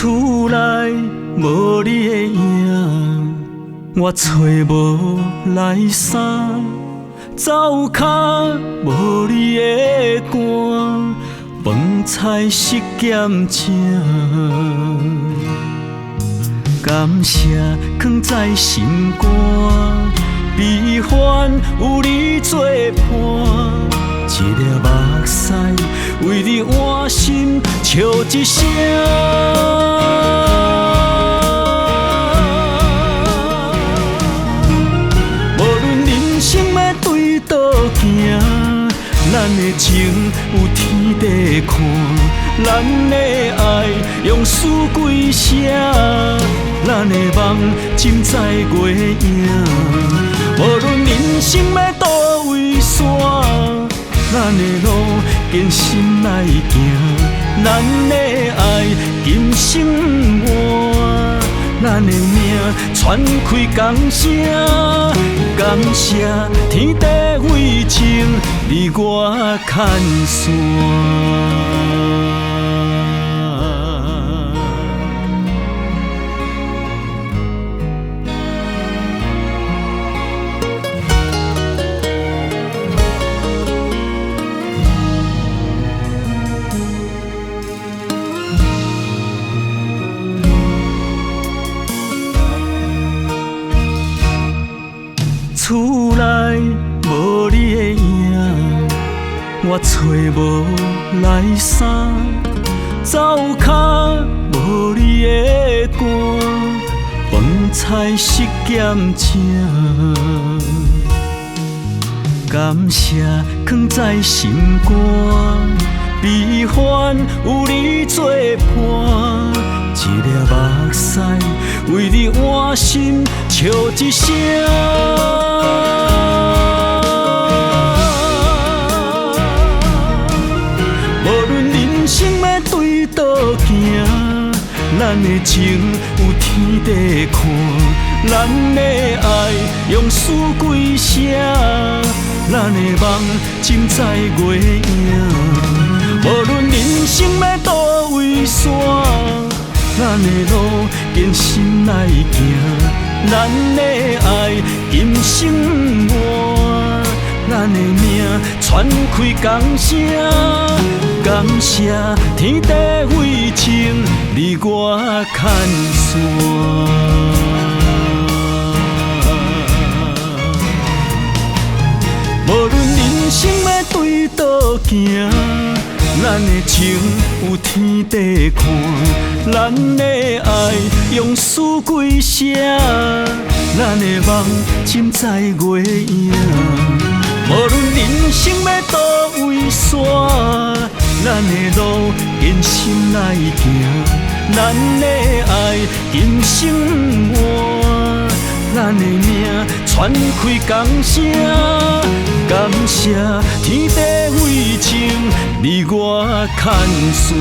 厝内无你的影，我找无来衫，灶骹无你的汗，饭菜食咸正。感谢藏在心肝，悲欢有你作伴。一粒目屎为你换心笑一声，无论人生要对倒行，咱的情有天地看，咱的爱用词几声，咱的梦尽在月影。无论人生要倒位山，咱的路艰辛来行，咱的爱今生不换，咱的命传开江声。感谢天地为情，你我牵线。厝内无你的影，我找无来衫，灶骹无你的汗，饭菜食咸正。感谢藏在心肝，悲欢有你作伴。一粒目屎为你换心笑一声，无论人生要对倒行，咱的情有天地看，咱的爱用词几声，咱的梦尽在月影。无论人生要倒位山，咱的路艰辛来行，咱的爱今生不换，咱的命传开江声。感谢天地为情，你我牵线。无论人生要对倒行，咱的情有天地看，咱的爱用词几声，咱的梦尽在月影。无论人生要倒位山，咱的路艰辛来行，咱的爱今生不换，咱的命传开江声。感谢天地为情，你我牵线。